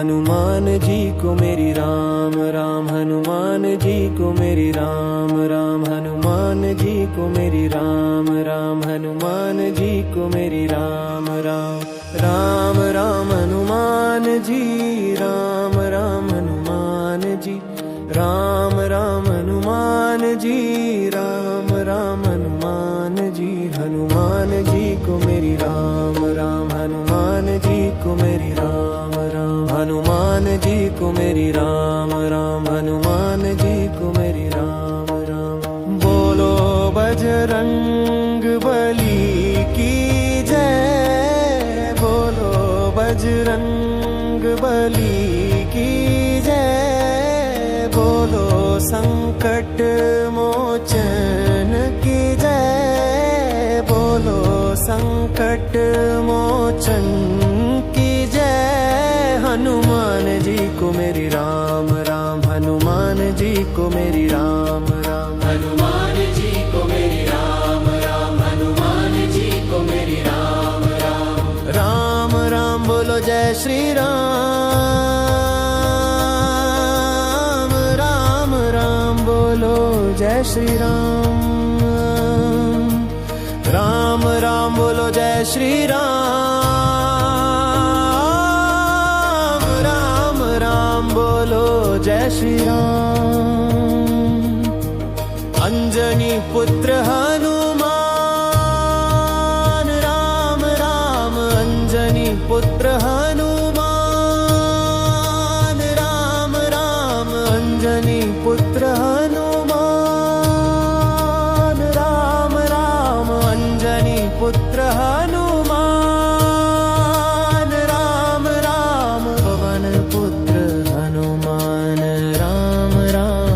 हनुमान जी को मेरी राम राम, हनुमान जी को मेरी राम राम, हनुमान जी को मेरी राम राम, हनुमान जी को मेरी राम राम, राम राम हनुमान जी, राम राम हनुमान जी, राम राम हनुमान जी, राम राम हनुमान जी, हनुमान जी को मेरी राम राम, हनुमान जी को मेरी राम राम, हनुमान जी को मेरी राम राम, हनुमान जी को मेरी राम राम। बोलो बजरंग बली की जय, बोलो बजरंग बली की जय, बोलो संकट मोचन की जय, बोलो संकट मोचन की जय। हनुमान जी को मेरी राम राम, हनुमान जी को मेरी राम राम, हनुमान जी को मेरी राम राम, हनुमान जी को मेरी राम राम। राम राम बोलो जय श्री राम, राम राम बोलो जय श्री राम, राम राम बोलो जय श्री राम, राम राम बोलो जय श्री राम। अंजनी पुत्र हनुमान, राम राम अंजनी पुत्र हनुमान, राम राम अंजनी पुत्र हनुमान, राम राम अंजनी पुत्र हनुमान, राम राम पवन पुत्र हनुमान, राम राम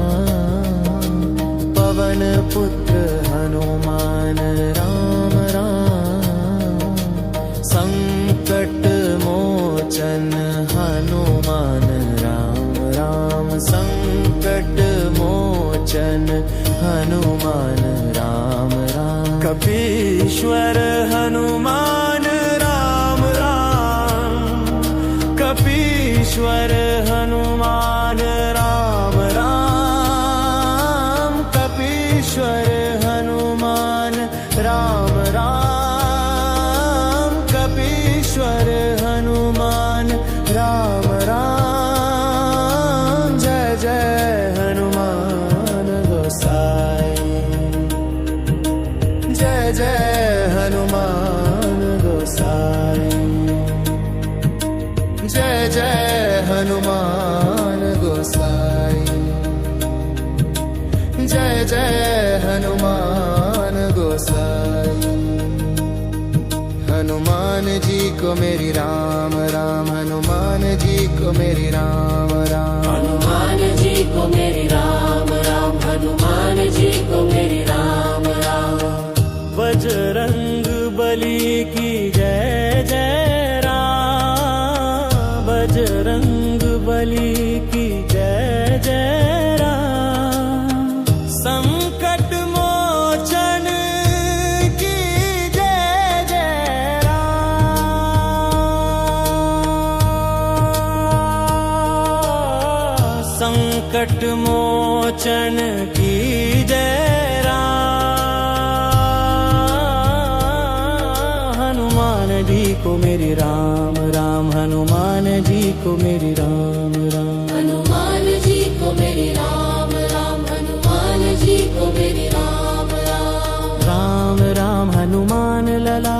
पवन पुत्र हनुमान, राम राम संकट मोचन हनुमान, राम राम संकट मोचन हनुमान, राम राम कपीश्वर हनुमान, राम राम कपीश्वर हनुमान, राम राम कपीश्वर हनुमान, राम राम कपीश्वर हनुमान, राम राम। जय जय हनुमान गोसाई, जय जय हनुमान गोसाई, जय जय हनुमान गोसाई, जय जय हनुमान गोसाई। हनुमान जी को मेरी राम राम, हनुमान जी को मेरी राम राम, हनुमान जी को मेरी राम राम, हनुमान जी को मेरी राम राम। बजरंग बली की जय जय राम, बजरंग बली की जय जय राम, संकट मोचन की जय जय राम, संकट मोचन की जय राम। हनुमान जी को मेरी राम राम, हनुमान जी को मेरी राम राम, हनुमान जी को मेरी राम राम, हनुमान जी को मेरी राम राम। राम राम हनुमान लला,